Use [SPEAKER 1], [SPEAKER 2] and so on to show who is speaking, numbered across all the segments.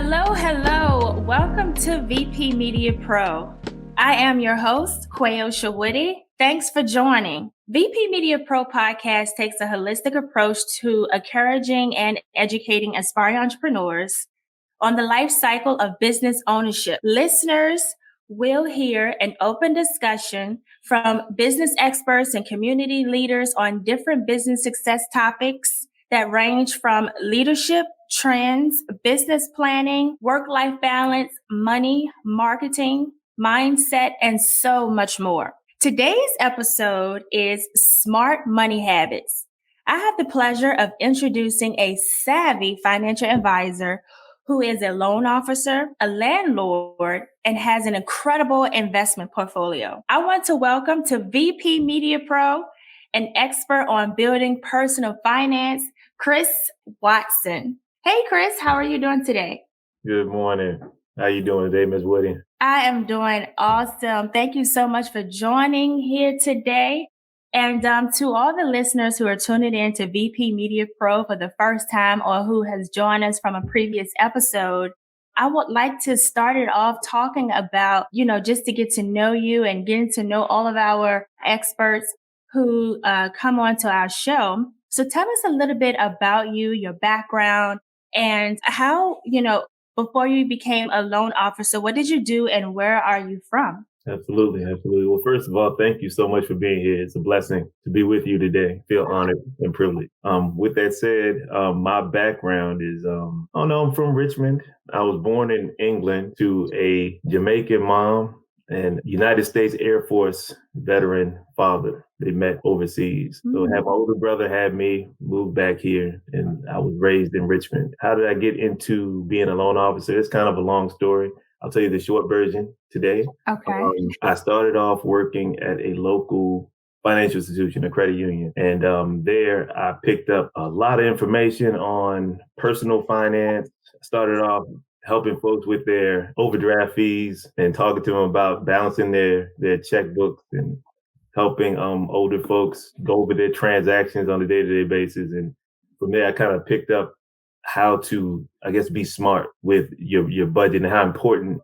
[SPEAKER 1] Hello, hello. Welcome to VP Media Pro. I am your host, Quaōcha. Thanks for joining. VP Media Pro podcast takes a holistic approach to encouraging and educating aspiring entrepreneurs on the life cycle of business ownership. Listeners will hear an open discussion from business experts and community leaders on different business success topics that range from leadership, trends, business planning, work-life balance, money, marketing, mindset, and so much more. Today's episode is Smart Money Habits. I have the pleasure of introducing a savvy financial advisor who is a loan officer, a landlord, and has an incredible investment portfolio. I want to welcome to VP Media Pro an expert on building personal finance, Chris Watson. Hey, Chris, how are you doing today?
[SPEAKER 2] Good morning. How you doing today, Ms. Woody?
[SPEAKER 1] I am doing awesome. Thank you so much for joining here today. And to all the listeners who are tuning in to VP Media Pro for the first time or who has joined us from a previous episode, I would like to start it off talking about, just to get to know you and getting to know all of our experts who come onto our show. So tell us a little bit about you, your background, and how, before you became a loan officer, what did you do and where are you from?
[SPEAKER 2] Absolutely. Well, first of all, thank you so much for being here. It's a blessing to be with you today. Feel honored and privileged. With that said, my background is, I'm from Richmond. I was born in England to a Jamaican mom and United States Air Force veteran father. They met overseas. So my older brother had me move back here and I was raised in Richmond. How did I get into being a loan officer? It's kind of a long story. I'll tell you the short version today.
[SPEAKER 1] Okay.
[SPEAKER 2] I started off working at a local financial institution, a credit union. And there I picked up a lot of information on personal finance. Started off helping folks with their overdraft fees and talking to them about balancing their checkbooks and helping older folks go over their transactions on a day-to-day basis. And from there, I kind of picked up how to, be smart with your budget and how important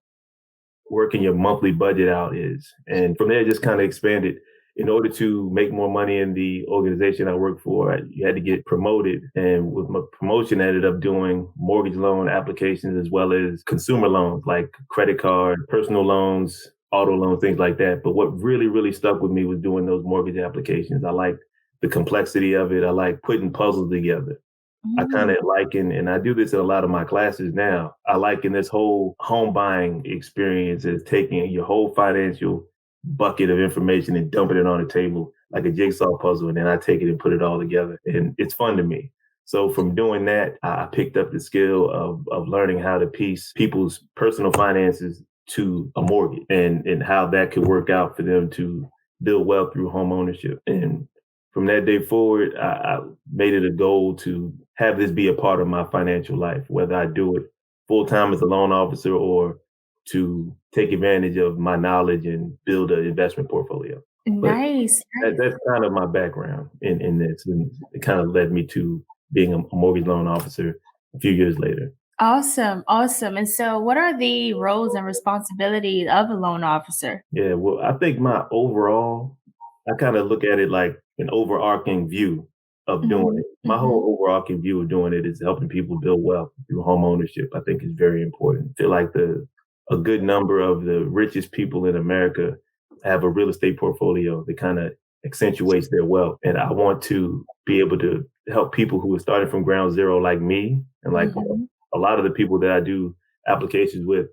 [SPEAKER 2] working your monthly budget out is. And from there, just kind of expanded. In order to make more money in the organization I work for, you had to get promoted. And with my promotion, I ended up doing mortgage loan applications as well as consumer loans like credit card, personal loans, auto loans, things like that. But what really, really stuck with me was doing those mortgage applications. I liked the complexity of it. I like putting puzzles together. I kind of liken, and I do this in a lot of my classes now, I liken this whole home buying experience as taking your whole financial bucket of information and dumping it on the table like a jigsaw puzzle. And then I take it and put it all together. And it's fun to me. So from doing that, I picked up the skill of learning how to piece people's personal finances to a mortgage and how that could work out for them to build wealth through home ownership. And from that day forward, I made it a goal to have this be a part of my financial life, whether I do it full time as a loan officer or to take advantage of my knowledge and build an investment portfolio.
[SPEAKER 1] Nice.
[SPEAKER 2] That's kind of my background in this. And it kind of led me to being a mortgage loan officer a few years later.
[SPEAKER 1] Awesome. And so what are the roles and responsibilities of a loan officer?
[SPEAKER 2] Yeah, well, I think I kind of look at it like an overarching view of doing it. My whole overarching view of doing it is helping people build wealth through home ownership. I think is very important. I feel like a good number of the richest people in America have a real estate portfolio that kind of accentuates their wealth. And I want to be able to help people who are starting from ground zero like me and like a lot of the people that I do applications with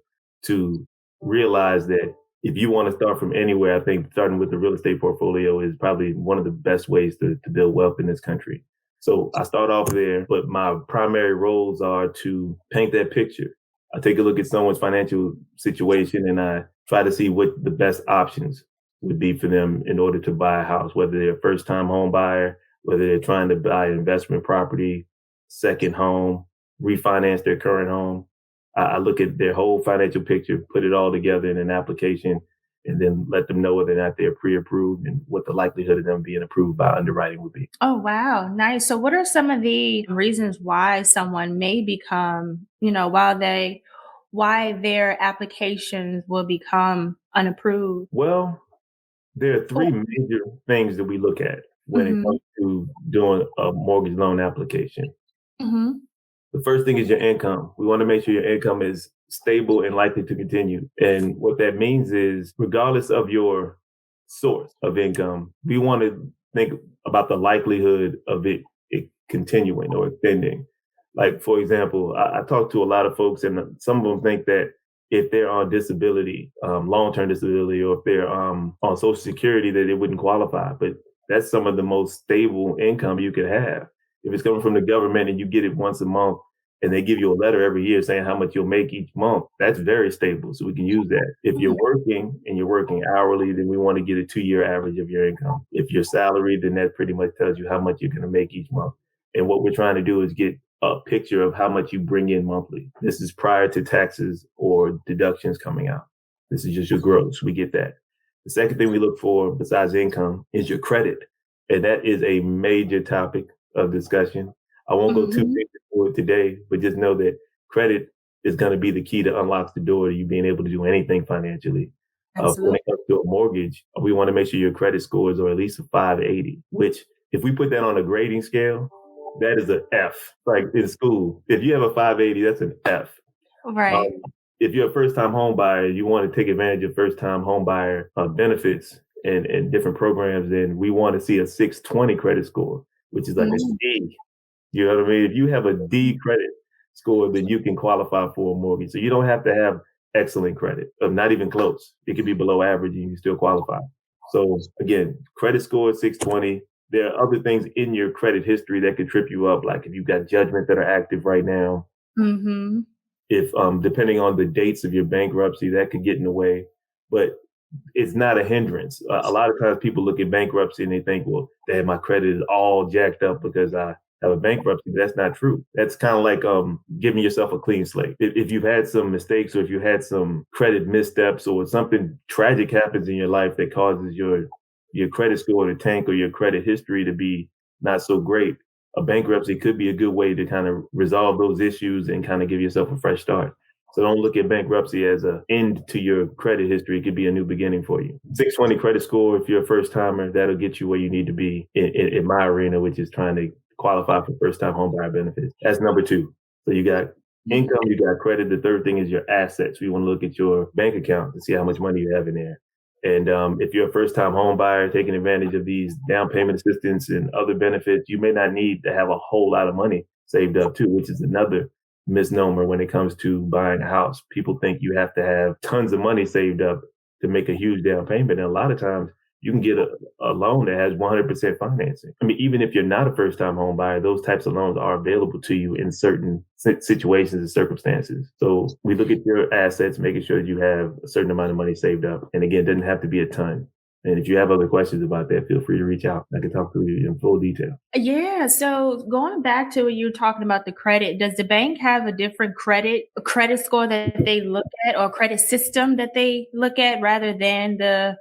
[SPEAKER 2] to realize that if you want to start from anywhere, I think starting with the real estate portfolio is probably one of the best ways to build wealth in this country. So I start off there, but my primary roles are to paint that picture. I take a look at someone's financial situation and I try to see what the best options would be for them in order to buy a house, whether they're a first-time home buyer, whether they're trying to buy investment property, second home, refinance their current home. I look at their whole financial picture, put it all together in an application, and then let them know whether or not they're pre-approved and what the likelihood of them being approved by underwriting would be.
[SPEAKER 1] Oh, wow. Nice. So what are some of the reasons why someone may become, while they why their applications will become unapproved?
[SPEAKER 2] Well, there are three major things that we look at when it
[SPEAKER 1] Mm-hmm.
[SPEAKER 2] comes to doing a mortgage loan application.
[SPEAKER 1] Mm-hmm.
[SPEAKER 2] The first thing is your income. We want to make sure your income is stable and likely to continue. And what that means is, regardless of your source of income, we want to think about the likelihood of it continuing or extending. Like, for example, I talk to a lot of folks, and some of them think that if they're on disability, long-term disability, or if they're on Social Security, that they wouldn't qualify. But that's some of the most stable income you could have. If it's coming from the government and you get it once a month, and they give you a letter every year saying how much you'll make each month, that's very stable. So we can use that. If you're working and you're working hourly, then we want to get a 2-year average of your income. If you're salaried, then that pretty much tells you how much you're going to make each month. And what we're trying to do is get a picture of how much you bring in monthly. This is prior to taxes or deductions coming out. This is just your gross. We get that. The second thing we look for besides income is your credit. And that is a major topic of discussion. I won't go too deep into it today, but just know that credit is going to be the key that unlocks the door to you being able to do anything financially. When it comes to a mortgage, we want to make sure your credit scores are at least a 580, which if we put that on a grading scale, that is an F. Like in school, if you have a 580, that's an F.
[SPEAKER 1] Right.
[SPEAKER 2] If you're a first-time home buyer, you want to take advantage of first-time home buyer benefits and different programs, then we want to see a 620 credit score, which is like a D. You know what I mean? If you have a D credit score, then you can qualify for a mortgage. So you don't have to have excellent credit, not even close. It could be below average and you can still qualify. So again, credit score 620. There are other things in your credit history that could trip you up, like if you've got judgments that are active right now.
[SPEAKER 1] Mm-hmm.
[SPEAKER 2] If depending on the dates of your bankruptcy, that could get in the way. But it's not a hindrance. A lot of times people look at bankruptcy and they think, well, damn, my credit is all jacked up because I have a bankruptcy. But that's not true. That's kind of like giving yourself a clean slate. If you've had some mistakes or if you had some credit missteps or something tragic happens in your life that causes your credit score to tank or your credit history to be not so great, a bankruptcy could be a good way to kind of resolve those issues and kind of give yourself a fresh start. So don't look at bankruptcy as an end to your credit history. It could be a new beginning for you. 620 credit score, if you're a first timer, that'll get you where you need to be in my arena, which is trying to qualify for first time home buyer benefits. That's number two. So you got income, you got credit. The third thing is your assets. We want to look at your bank account to see how much money you have in there. And if you're a first-time home buyer taking advantage of these down payment assistance and other benefits, you may not need to have a whole lot of money saved up too, which is another misnomer when it comes to buying a house. People think you have to have tons of money saved up to make a huge down payment. And a lot of times you can get a loan that has 100% financing. I mean, even if you're not a first-time home buyer, those types of loans are available to you in certain situations and circumstances. So we look at your assets, making sure that you have a certain amount of money saved up. And again, it doesn't have to be a ton. And if you have other questions about that, feel free to reach out. I can talk to you in full detail.
[SPEAKER 1] Yeah. So going back to what you were talking about the credit, does the bank have a different credit score that they look at or credit system that they look at rather than the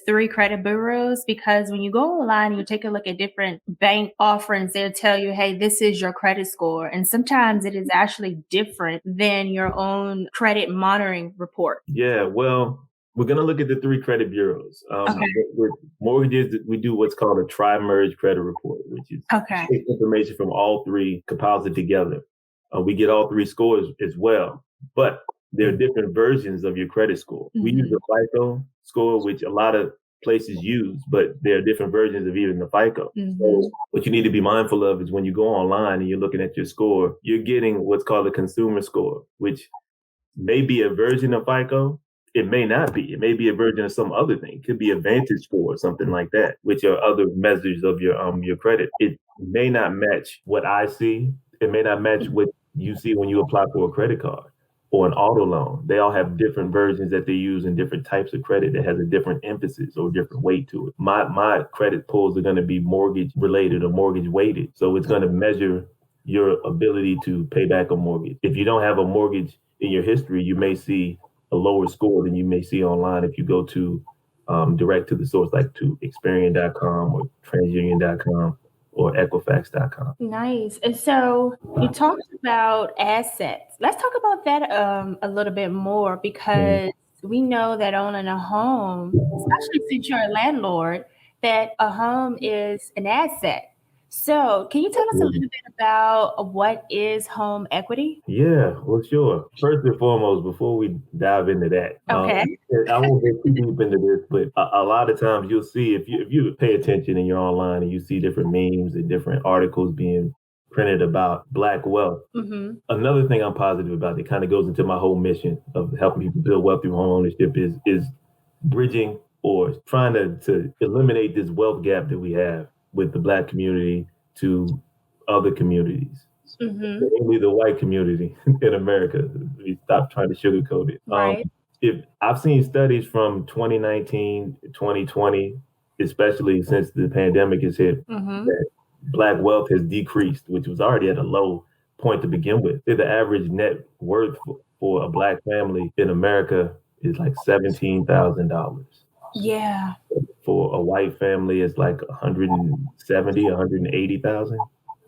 [SPEAKER 1] three credit bureaus? Because when you go online and you take a look at different bank offerings, they'll tell you, hey, this is your credit score. And sometimes it is actually different than your own credit monitoring report.
[SPEAKER 2] Yeah, well, we're going to look at the three credit bureaus. With mortgages, we do what's called a tri-merge credit report, which is information from all three composited together. We get all three scores as well, but there are different versions of your credit score. We use the FICO score, which a lot of places use, but there are different versions of even the FICO. So what you need to be mindful of is when you go online and you're looking at your score, you're getting what's called a consumer score, which may be a version of FICO. It may not be. It may be a version of some other thing. It could be a Vantage score or something like that, which are other measures of your credit. It may not match what I see. It may not match what you see when you apply for a credit card or an auto loan. They all have different versions that they use in different types of credit that has a different emphasis or different weight to it. My credit pulls are going to be mortgage related or mortgage weighted. So it's going to measure your ability to pay back a mortgage. If you don't have a mortgage in your history, you may see a lower score than you may see online if you go to direct to the source, like to Experian.com or TransUnion.com or Equifax.com.
[SPEAKER 1] Nice. And so you talked about assets. Let's talk about that a little bit more because we know that owning a home, especially since you're a landlord, that a home is an asset. So can you tell us a little bit about what is home equity?
[SPEAKER 2] Yeah, well, sure. First and foremost, before we dive into that,
[SPEAKER 1] Okay.
[SPEAKER 2] I won't get too deep into this, but a lot of times you'll see if you pay attention and you're online and you see different memes and different articles being printed about Black wealth.
[SPEAKER 1] Mm-hmm.
[SPEAKER 2] Another thing I'm positive about that kind of goes into my whole mission of helping people build wealth through home ownership is bridging or trying to eliminate this wealth gap that we have with the Black community to other communities,
[SPEAKER 1] Mm-hmm.
[SPEAKER 2] mainly the white community in America. We stop trying to sugarcoat it.
[SPEAKER 1] Right.
[SPEAKER 2] If I've seen studies from 2019, 2020, especially since the pandemic has hit,
[SPEAKER 1] Mm-hmm.
[SPEAKER 2] that Black wealth has decreased, which was already at a low point to begin with. The average net worth for a Black family in America is like $17,000.
[SPEAKER 1] Yeah.
[SPEAKER 2] For a white family, it's like 170, 180,000.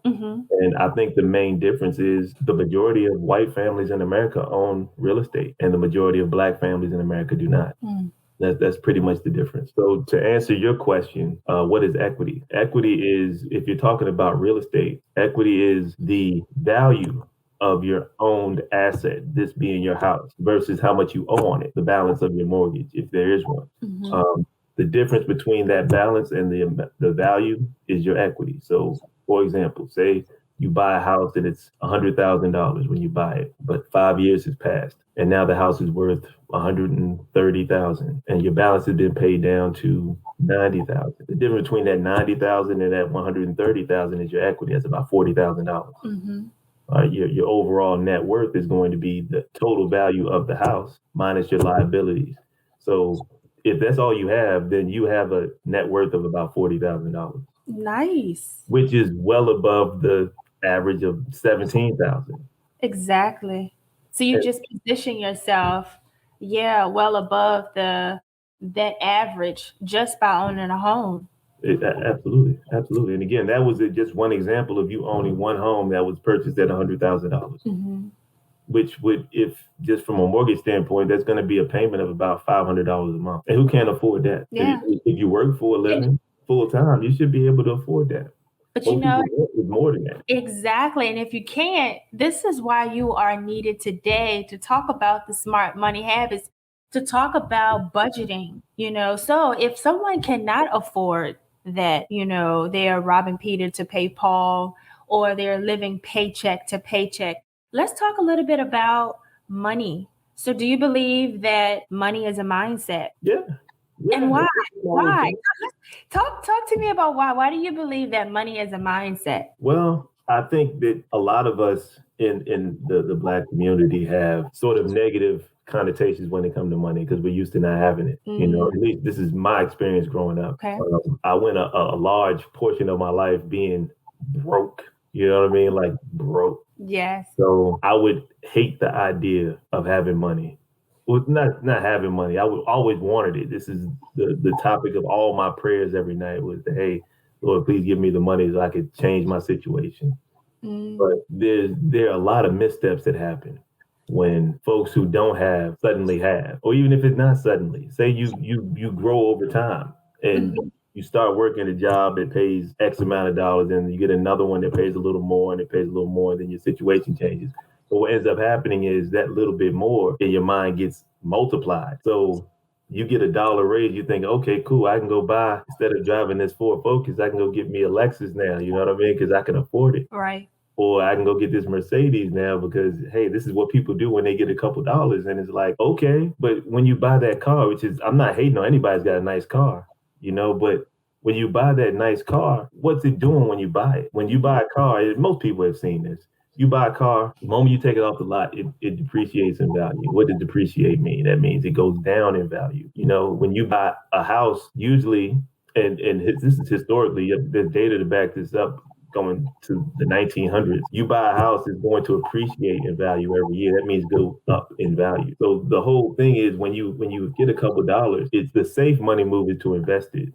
[SPEAKER 1] Mm-hmm.
[SPEAKER 2] And I think the main difference is the majority of white families in America own real estate, and the majority of Black families in America do not.
[SPEAKER 1] Mm.
[SPEAKER 2] That's pretty much the difference. So to answer your question, what is equity? Equity is, if you're talking about real estate, equity is the value of your owned asset, this being your house, versus how much you owe on it, the balance of your mortgage, if there is one.
[SPEAKER 1] Mm-hmm.
[SPEAKER 2] The difference between that balance and the value is your equity. So, for example, say you buy a house and it's $100,000 when you buy it, but 5 years has passed, and now the house is worth 130,000, and your balance has been paid down to 90,000. The difference between that 90,000 and that 130,000 is your equity. That's about $40,000.
[SPEAKER 1] Mm-hmm.
[SPEAKER 2] Your overall net worth is going to be the total value of the house minus your liabilities. So if that's all you have, then you have a net worth of about $40,000,
[SPEAKER 1] Nice.
[SPEAKER 2] which is well above the average of 17,000.
[SPEAKER 1] Exactly. So you just position yourself, yeah, well above that average just by owning a home.
[SPEAKER 2] Absolutely, absolutely. And again, that was just one example of you owning one home that was purchased at $100,000,
[SPEAKER 1] Mm-hmm.
[SPEAKER 2] which would, if just from a mortgage standpoint, that's going to be a payment of about $500 a month. And who can't afford that?
[SPEAKER 1] Yeah.
[SPEAKER 2] If you work for a living full time, you should be able to afford that.
[SPEAKER 1] But
[SPEAKER 2] Most people is more than that.
[SPEAKER 1] exactly. And if you can't, this is why you are needed today to talk about the smart money habits, to talk about budgeting, So if someone cannot afford that, they are robbing Peter to pay Paul, or they're living paycheck to paycheck. Let's talk a little bit about money. So do you believe that money is a mindset?
[SPEAKER 2] Yeah.
[SPEAKER 1] And why? Why? Talk to me about why. Why do you believe that money is a mindset?
[SPEAKER 2] Well, I think that a lot of us in the Black community have sort of negative connotations when it comes to money because we're used to not having it. At least this is my experience growing up.
[SPEAKER 1] Okay.
[SPEAKER 2] I went a large portion of my life being broke. You know what I mean? Like broke.
[SPEAKER 1] Yes.
[SPEAKER 2] So I would hate the idea of having money. Well, not having money. I would always wanted it. This is the topic of all my prayers every night was that, hey, Lord, please give me the money so I could change my situation. But there are a lot of missteps that happen when folks who don't have suddenly have, or even if it's not suddenly. Say you grow over time and you start working a job that pays X amount of dollars, and you get another one that pays a little more, and it pays a little more, and then your situation changes. But what ends up happening is that little bit more in your mind gets multiplied. So you get $1 raise, you think, okay, cool, I can go buy, instead of driving this Ford Focus, I can go get me a Lexus now, you know what I mean? Because I can afford it.
[SPEAKER 1] Right.
[SPEAKER 2] Or I can go get this Mercedes now because, hey, this is what people do when they get a couple dollars. And it's like, okay, but when you buy that car, which is, I'm not hating on anybody's got a nice car, but when you buy that nice car, what's it doing when you buy it? When you buy a car, most people have seen this. You buy a car, the moment you take it off the lot, it depreciates in value. What does depreciate mean? That means it goes down in value. When you buy a house, usually, and this is historically, there's data to back this up, going to the 1900s, you buy a house, it's going to appreciate in value every year. That means go up in value. So the whole thing is when you get a couple dollars, it's the safe money move is to invest it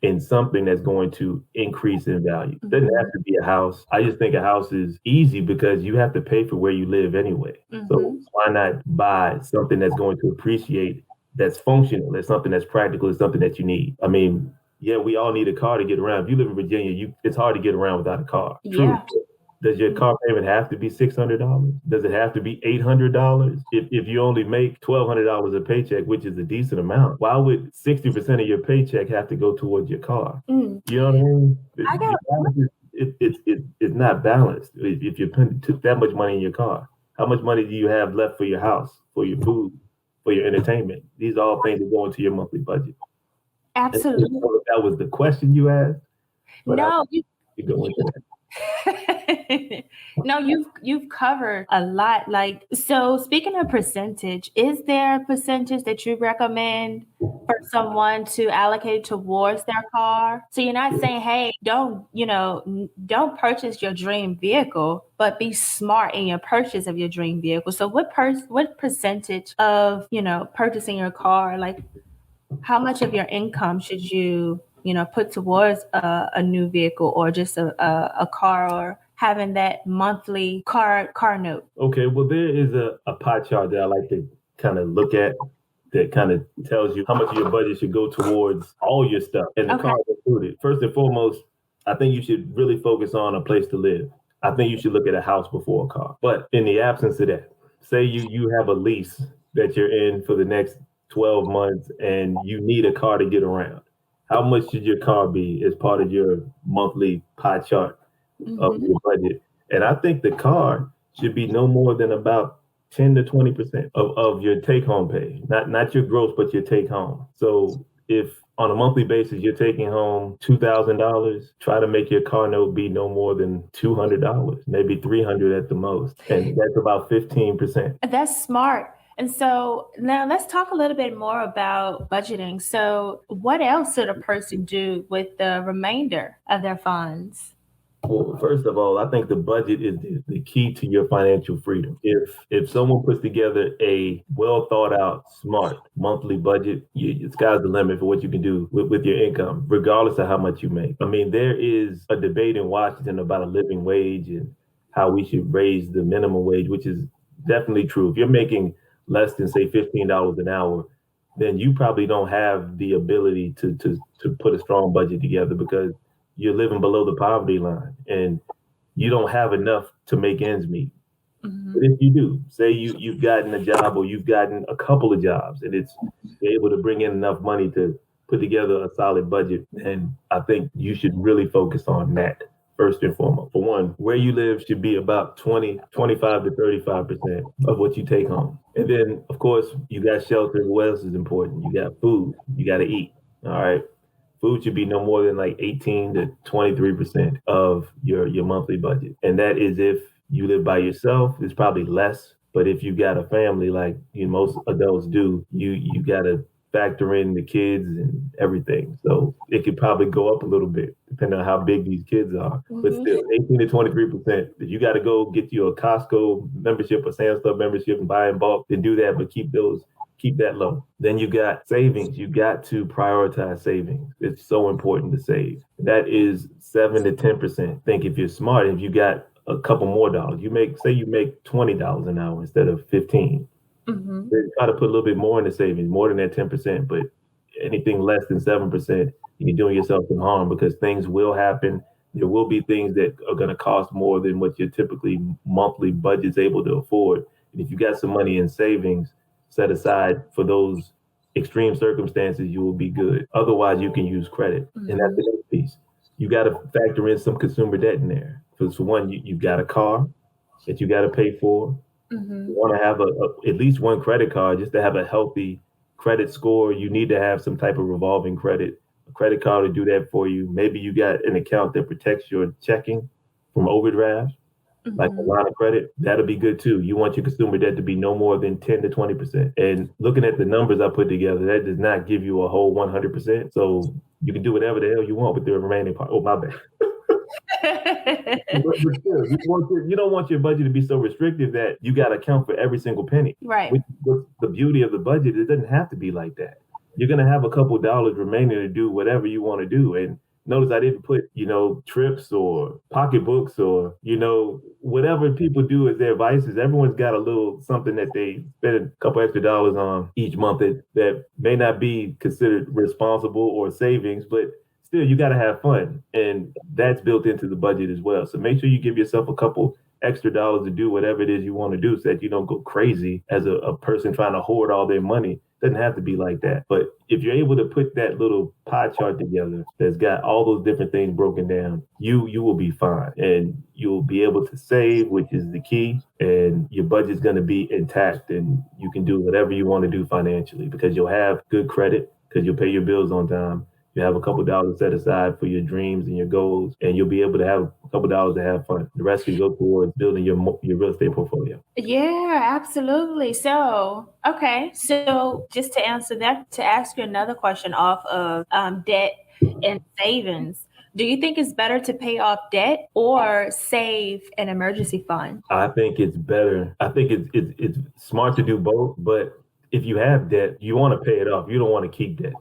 [SPEAKER 2] in something that's going to increase in value. It doesn't have to be a house. I just think a house is easy because you have to pay for where you live anyway. So why not buy something that's going to appreciate, that's functional, that's something that's practical, it's something that you need. I mean, yeah, we all need a car to get around. If you live in Virginia, it's hard to get around without a car. True. Does your car payment have to be $600? Does it have to be $800? If you only make $1,200 a paycheck, which is a decent amount, why would 60% of your paycheck have to go towards your car? You know what I mean? It's not balanced. If you're putting that much money in your car, how much money do you have left for your house, for your food, for your entertainment? These are all things that go into your monthly budget.
[SPEAKER 1] Absolutely.
[SPEAKER 2] That was the question you asked.
[SPEAKER 1] No,
[SPEAKER 2] you go into that.
[SPEAKER 1] No, you've covered a lot. Like, so speaking of percentage, is there a percentage that you recommend for someone to allocate towards their car? So you're not saying, hey, don't purchase your dream vehicle, but be smart in your purchase of your dream vehicle. So what percentage of, purchasing your car, like how much of your income should you put towards a new vehicle, or just a car, or having that monthly car note?
[SPEAKER 2] Okay, well, there is a pie chart that I like to kind of look at that kind of tells you how much of your budget should go towards all your stuff, and the car is included. First and foremost, I think you should really focus on a place to live. I think you should look at a house before a car. But in the absence of that, say you have a lease that you're in for the next 12 months and you need a car to get around. How much should your car be as part of your monthly pie chart of your budget? And I think the car should be no more than about 10 to 20% of your take home pay, not your gross, but your take home. So if on a monthly basis you're taking home $2,000, try to make your car note be no more than $200, maybe $300 at the most, and that's about 15%.
[SPEAKER 1] That's smart. And so now let's talk a little bit more about budgeting. So what else should a person do with the remainder of their funds?
[SPEAKER 2] Well, first of all, I think the budget is the key to your financial freedom. If someone puts together a well thought out, smart monthly budget, the sky's the limit for what you can do with your income, regardless of how much you make. I mean, there is a debate in Washington about a living wage and how we should raise the minimum wage, which is definitely true. If you're making less than, say, $15 an hour, then you probably don't have the ability to put a strong budget together, because you're living below the poverty line and you don't have enough to make ends meet. But if you do, say you've gotten a job or you've gotten a couple of jobs and you're able to bring in enough money to put together a solid budget, then I think you should really focus on that first and foremost. For one, where you live should be about 25 to 35% of what you take home. And then, of course, you got shelter. What else is important? You got food. You got to eat. All right. Food should be no more than like 18 to 23% of your monthly budget. And that is if you live by yourself, it's probably less. But if you got a family, like most adults do, you got to factor in the kids and everything. So it could probably go up a little bit depending on how big these kids are. But still, 18 to 23%. If you got to go get you a Costco membership or Sam's Club membership and buy in bulk, then do that, but keep that low. Then you got savings. You got to prioritize savings. It's so important to save. That is 7 to 10%. Think if you're smart, if you got a couple more dollars, you make $20 an hour instead of 15. Then try to put a little bit more in the savings, more than that 10%. But anything less than 7%, you're doing yourself some harm, because things will happen. There will be things that are going to cost more than what your typically monthly budget's able to afford. And if you got some money in savings set aside for those extreme circumstances, you will be good. Otherwise, you can use credit. And that's the next piece. You got to factor in some consumer debt in there. For one, you've got a car that you got to pay for. You want to have at least one credit card just to have a healthy credit score. You need to have some type of revolving credit, a credit card to do that for you. Maybe you got an account that protects your checking from overdraft, like a line of credit. That'll be good too. You want your consumer debt to be no more than 10 to 20%. And looking at the numbers I put together, that does not give you a whole 100%. So you can do whatever the hell you want with the remaining part. Oh, my bad. But still, you don't want your budget to be so restrictive that you got to account for every single penny.
[SPEAKER 1] Right.
[SPEAKER 2] What's the beauty of the budget? It doesn't have to be like that. you're going to have a couple dollars remaining to do whatever you want to do. And notice I didn't put, trips or pocketbooks or, whatever people do as their vices. Everyone's got a little something that they spend a couple extra dollars on each month that may not be considered responsible or savings, but still you got to have fun. And that's built into the budget as well. So make sure you give yourself a couple extra dollars to do whatever it is you want to do so that you don't go crazy as a person trying to hoard all their money. Doesn't have to be like that. But if you're able to put that little pie chart together that's got all those different things broken down, you will be fine. And you'll be able to save, which is the key, and your budget's going to be intact and you can do whatever you want to do financially because you'll have good credit because you'll pay your bills on time. You have a couple dollars set aside for your dreams and your goals, and you'll be able to have a couple dollars to have fun. The rest can go towards building your real estate portfolio.
[SPEAKER 1] Yeah, absolutely. So, okay. So, just to answer that, to ask you another question off of debt and savings, do you think it's better to pay off debt or save an emergency fund?
[SPEAKER 2] I think it's better. I think it's smart to do both, but if you have debt, you want to pay it off. You don't want to keep debt.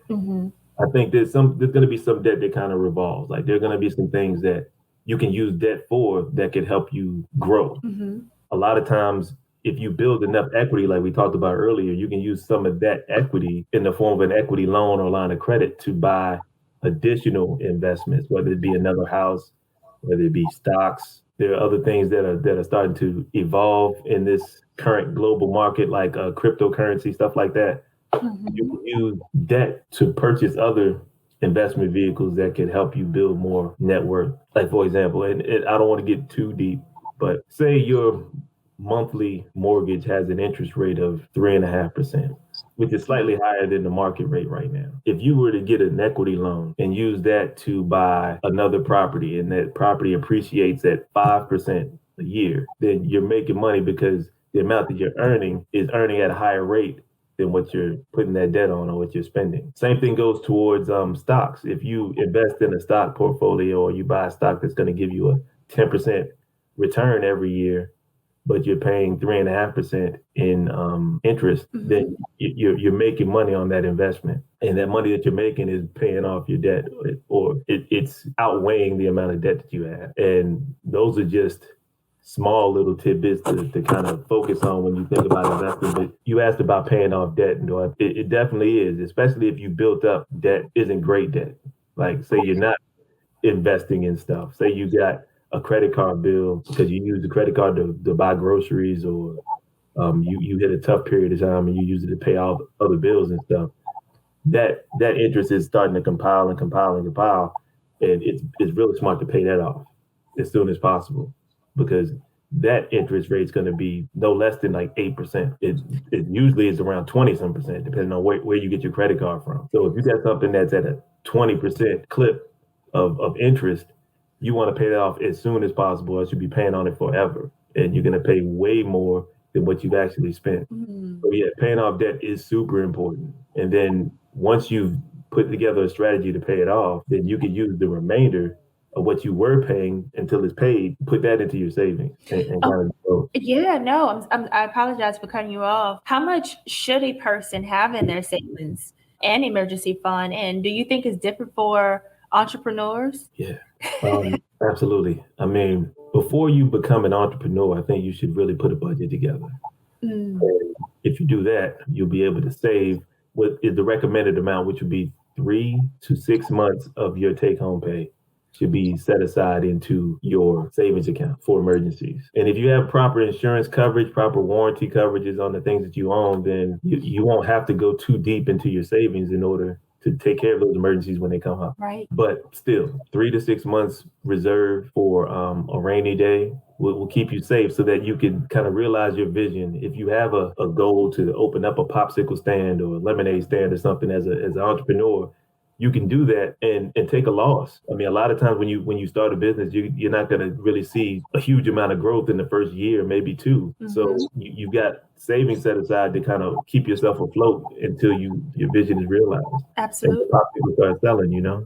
[SPEAKER 1] Mm-hmm.
[SPEAKER 2] I think there's going to be some debt that kind of revolves. Like there are going to be some things that you can use debt for that could help you grow.
[SPEAKER 1] Mm-hmm.
[SPEAKER 2] A lot of times, if you build enough equity, like we talked about earlier, you can use some of that equity in the form of an equity loan or line of credit to buy additional investments, whether it be another house, whether it be stocks. There are other things that are starting to evolve in this current global market, like cryptocurrency, stuff like that. You
[SPEAKER 1] Mm-hmm.
[SPEAKER 2] can use debt to purchase other investment vehicles that can help you build more net worth. Like for example, and I don't want to get too deep, but say your monthly mortgage has an interest rate of 3.5%, which is slightly higher than the market rate right now. If you were to get an equity loan and use that to buy another property and that property appreciates at 5% a year, then you're making money because the amount that you're earning is earning at a higher rate than what you're putting that debt on or what you're spending. Same thing goes towards stocks. If you invest in a stock portfolio or you buy a stock that's going to give you a 10% return every year, but you're paying 3.5% in interest, then you're making money on that investment, and that money that you're making is paying off your debt, or it's outweighing the amount of debt that you have. And those are just small little tidbits to kind of focus on when you think about investing. But you asked about paying off debt, and it definitely is, especially if you built up debt isn't great debt. Like say you're not investing in stuff. Say you got a credit card bill because you use the credit card to buy groceries, or you hit a tough period of time and you use it to pay all the other bills and stuff. That interest is starting to compile and compile and compile, and it's really smart to pay that off as soon as possible because that interest rate is going to be no less than like 8%. It usually is around 20 some percent, depending on where you get your credit card from. So if you got something that's at a 20% clip of interest, you want to pay that off as soon as possible, else you'll be paying on it forever. And you're going to pay way more than what you've actually spent.
[SPEAKER 1] Mm-hmm.
[SPEAKER 2] So, yeah, paying off debt is super important. And then once you've put together a strategy to pay it off, then you can use the remainder of what you were paying until it's paid, put that into your savings and
[SPEAKER 1] Oh,
[SPEAKER 2] kind of go.
[SPEAKER 1] yeah, no, I apologize for cutting you off. How much should a person have in their savings and emergency fund? And do you think it's different for entrepreneurs?
[SPEAKER 2] Yeah, absolutely. I mean, before you become an entrepreneur, I think you should really put a budget together.
[SPEAKER 1] Mm,
[SPEAKER 2] And if you do that, you'll be able to save what is the recommended amount, which would be 3 to 6 months of your take home pay should be set aside into your savings account for emergencies. And if you have proper insurance coverage, proper warranty coverages on the things that you own, then you won't have to go too deep into your savings in order to take care of those emergencies when they come up.
[SPEAKER 1] right.
[SPEAKER 2] But still, 3 to 6 months reserved for a rainy day will keep you safe so that you can kind of realize your vision. If you have a goal to open up a popsicle stand or a lemonade stand or something as an entrepreneur, you can do that and take a loss. I mean, a lot of times when you start a business, you're not going to really see a huge amount of growth in the first year, maybe two. So
[SPEAKER 1] Mm-hmm.
[SPEAKER 2] you've got savings set aside to kind of keep yourself afloat until your vision is realized and the
[SPEAKER 1] Absolutely.
[SPEAKER 2] popsicle start selling.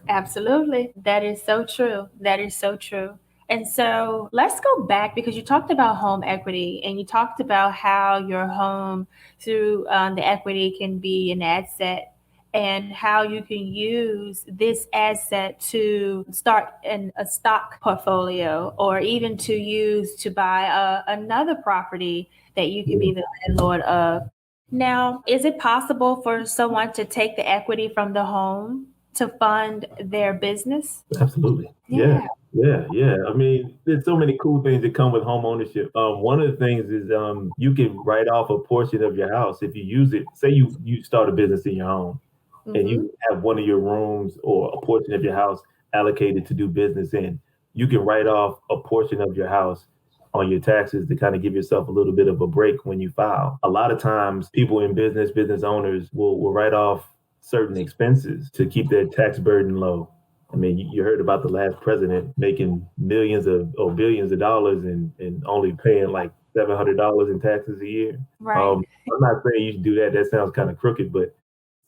[SPEAKER 1] Absolutely. That is so true. That is so true. And so let's go back because you talked about home equity and you talked about how your home through the equity can be an asset and how you can use this asset to start a stock portfolio or even to use to buy another property that you could be the landlord of. Now, is it possible for someone to take the equity from the home to fund their business?
[SPEAKER 2] Absolutely. Yeah. Yeah. I mean, there's so many cool things that come with home ownership. One of the things is you can write off a portion of your house if you use it. Say you start a business in your home and
[SPEAKER 1] Mm-hmm.
[SPEAKER 2] you have one of your rooms or a portion of your house allocated to do business in. You can write off a portion of your house on your taxes to kind of give yourself a little bit of a break when you file. A lot of times, people in business owners will write off certain expenses to keep their tax burden low. I mean, you heard about the last president making millions of or billions of dollars and only paying like $700 in taxes a year.
[SPEAKER 1] Right.
[SPEAKER 2] I'm not saying you should do that. That sounds kind of crooked, but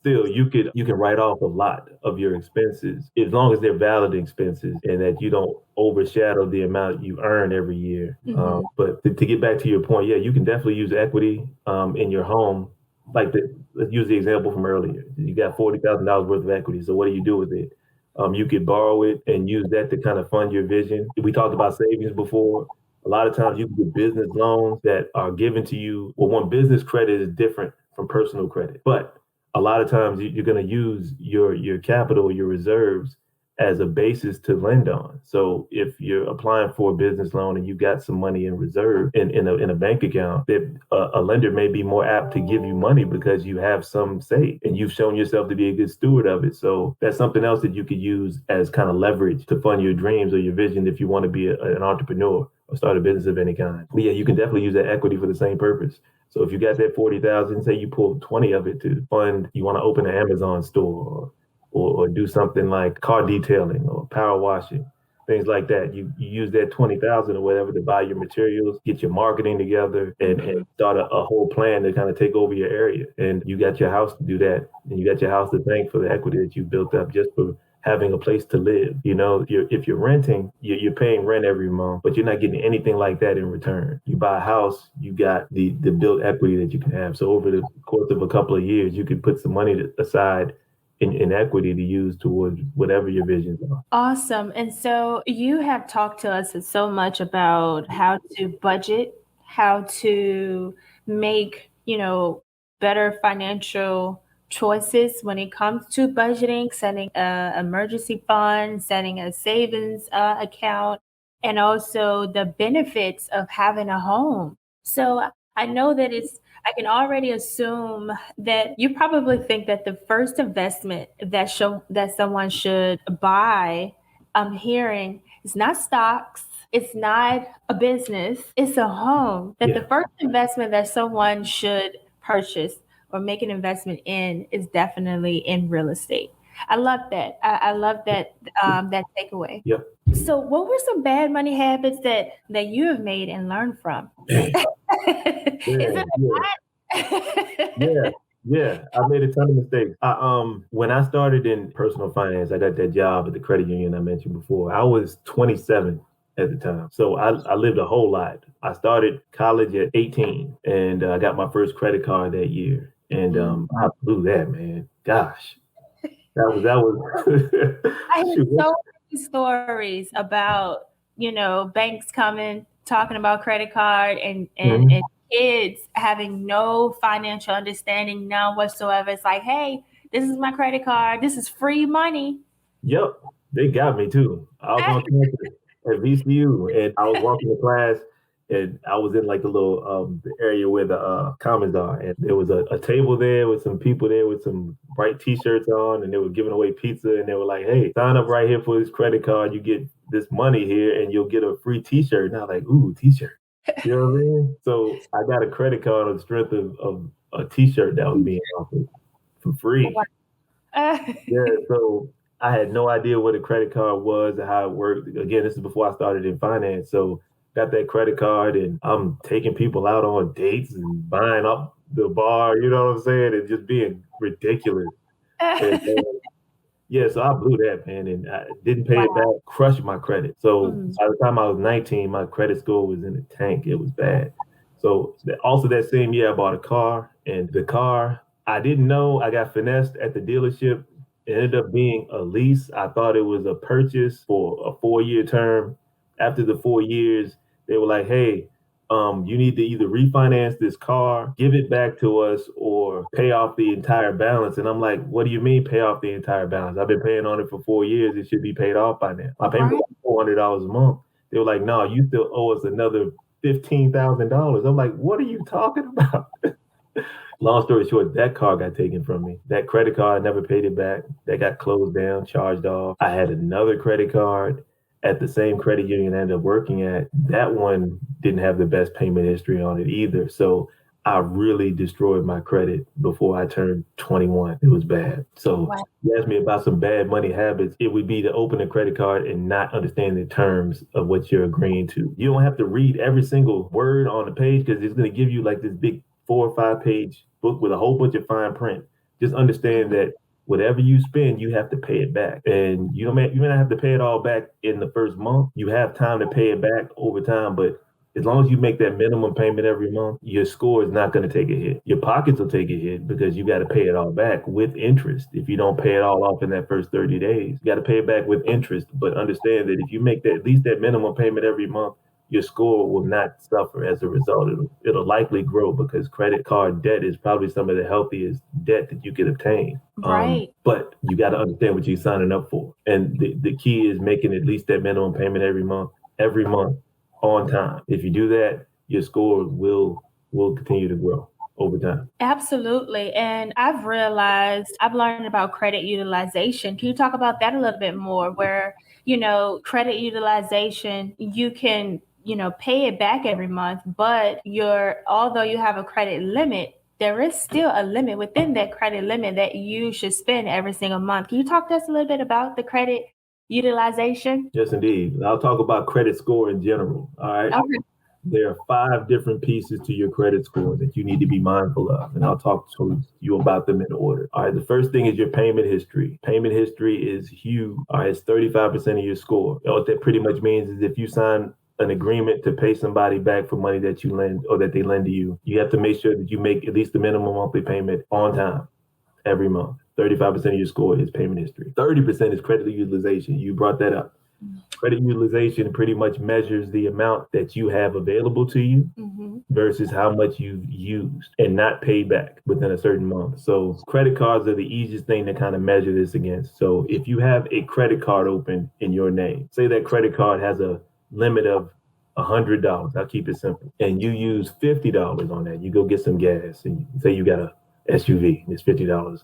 [SPEAKER 2] still you can write off a lot of your expenses as long as they're valid expenses and that you don't overshadow the amount you earn every year. But to get back to your point, yeah, you can definitely use equity in your home. Let's use the example from earlier. You got $40,000 worth of equity. So what do you do with it? You could borrow it and use that to kind of fund your vision. We talked about savings before. A lot of times you can get business loans that are given to you. Well, one, business credit is different from personal credit, but a lot of times you're going to use your capital, your reserves as a basis to lend on. So if you're applying for a business loan and you've got some money in reserve in a bank account, that a lender may be more apt to give you money because you have some say and you've shown yourself to be a good steward of it. So that's something else that you could use as kind of leverage to fund your dreams or your vision if you want to be an entrepreneur or start a business of any kind. But yeah, you can definitely use that equity for the same purpose. So if you got that 40,000, say you pull 20 of it to fund, you want to open an Amazon store or do something like car detailing or power washing, things like that. You use that 20,000 or whatever to buy your materials, get your marketing together and start a whole plan to kind of take over your area. And you got your house to do that. And you got your house to thank for the equity that you built up just for having a place to live. You know, if you're renting, you're paying rent every month, but you're not getting anything like that in return. You buy a house, you got the built equity that you can have. So over the course of a couple of years, you could put some money aside in equity to use towards whatever your visions are.
[SPEAKER 1] Awesome. And so you have talked to us so much about how to budget, how to make, better financial choices when it comes to budgeting, setting a emergency fund, setting a savings account, and also the benefits of having a home. So I know that I can already assume that you probably think that the first investment that someone should buy, I'm hearing, is not stocks, it's not a business, it's a home. That the
[SPEAKER 2] Yeah.
[SPEAKER 1] first investment that someone should purchase or make an investment in is definitely in real estate. I love that. I love that takeaway.
[SPEAKER 2] Yep.
[SPEAKER 1] So, what were some bad money habits that you have made and learned from?
[SPEAKER 2] Man.
[SPEAKER 1] Is
[SPEAKER 2] Yeah.
[SPEAKER 1] it
[SPEAKER 2] Yeah.
[SPEAKER 1] a
[SPEAKER 2] Yeah.
[SPEAKER 1] lot?
[SPEAKER 2] Yeah. I made a ton of mistakes. When I started in personal finance, I got that job at the credit union I mentioned before. I was 27 at the time. So I lived a whole lot. I started college at 18 and I got my first credit card that year. And I blew that, man. Gosh. That was
[SPEAKER 1] I hear
[SPEAKER 2] shoot.
[SPEAKER 1] so many stories about, banks coming, talking about credit card and
[SPEAKER 2] Mhm.
[SPEAKER 1] kids having no financial understanding, none whatsoever. It's like, hey, this is my credit card. This is free money.
[SPEAKER 2] Yep, they got me too. I was on campus at VCU, and I was walking to class, and I was in like the area where the commons are, and there was a table there with some people there with some bright T-shirts on, and they were giving away pizza, and they were like, "Hey, sign up right here for this credit card. You get this money here, and you'll get a free T-shirt." And I was like, "Ooh, T-shirt." You know what I mean? So I got a credit card on the strength of a T-shirt that was being offered for free.
[SPEAKER 1] Uh,
[SPEAKER 2] Yeah, so I had no idea what a credit card was and how it worked. Again, this is before I started in finance. So got that credit card and I'm taking people out on dates and buying up the bar, you know what I'm saying? And just being ridiculous. And Yeah, so I blew that, man, and I didn't pay it back,
[SPEAKER 1] Wow.
[SPEAKER 2] crushed my credit. So
[SPEAKER 1] Mm.
[SPEAKER 2] by the time I was 19, my credit score was in the tank. It was bad. So also that same year, I bought a car, and the car, I didn't know I got finessed at the dealership. It ended up being a lease. I thought it was a purchase for a 4-year term. After the 4 years, they were like, hey, you need to either refinance this car, give it back to us, or pay off the entire balance. And I'm like, what do you mean pay off the entire balance? I've been paying on it for 4 years. It should be paid off by now. My payment
[SPEAKER 1] Right.
[SPEAKER 2] was $400 a month. They were like, no, you still owe us another $15,000. I'm like, what are you talking about? Long story short, that car got taken from me. That credit card, I never paid it back. That got closed down, charged off. I had another credit card at the same credit union I ended up working at. That one didn't have the best payment history on it either. So I really destroyed my credit before I turned 21. It was bad. So
[SPEAKER 1] Wow.
[SPEAKER 2] you asked me about some bad money habits. It would be to open a credit card and not understand the terms of what you're agreeing to. You don't have to read every single word on the page because it's going to give you like this big 4 or 5 page book with a whole bunch of fine print. Just understand
[SPEAKER 1] Mhm.
[SPEAKER 2] that whatever you spend, you have to pay it back. And you may not have to pay it all back in the first month. You have time to pay it back over time, but as long as you make that minimum payment every month, your score is not going to take a hit. Your pockets will take a hit because you got to pay it all back with interest. If you don't pay it all off in that first 30 days, you got to pay it back with interest. But understand that if you make that at least that minimum payment every month, your score will not suffer as a result. It'll likely grow because credit card debt is probably some of the healthiest debt that you could obtain.
[SPEAKER 1] Right.
[SPEAKER 2] But you got to understand what you're signing up for. And the key is making at least that minimum payment every month on time. If you do that, your score will continue to grow over time.
[SPEAKER 1] Absolutely. And I've realized I've learned about credit utilization. Can you talk about that a little bit more? Where, credit utilization, you can, pay it back every month, but although you have a credit limit, there is still a limit within that credit limit that you should spend every single month. Can you talk to us a little bit about the credit utilization?
[SPEAKER 2] Yes, indeed. I'll talk about credit score in general. All right.
[SPEAKER 1] Okay.
[SPEAKER 2] There are 5 different pieces to your credit score that you need to be mindful of, and I'll talk to you about them in order. All right, the first thing is your payment history. Payment history is huge. All right, it's 35% of your score. What that pretty much means is if you sign an agreement to pay somebody back for money that you lend or that they lend to you, you have to make sure that you make at least the minimum monthly payment on time every month. 35% of your score is payment history. 30% is credit utilization. You brought that up. Credit utilization pretty much measures the amount that you have available to you
[SPEAKER 1] Mm-hmm.
[SPEAKER 2] versus how much you've used and not paid back within a certain month. So credit cards are the easiest thing to kind of measure this against. So if you have a credit card open in your name, say that credit card has a limit of $100. I'll keep it simple. And you use $50 on that. You go get some gas and say you got a SUV, it's $50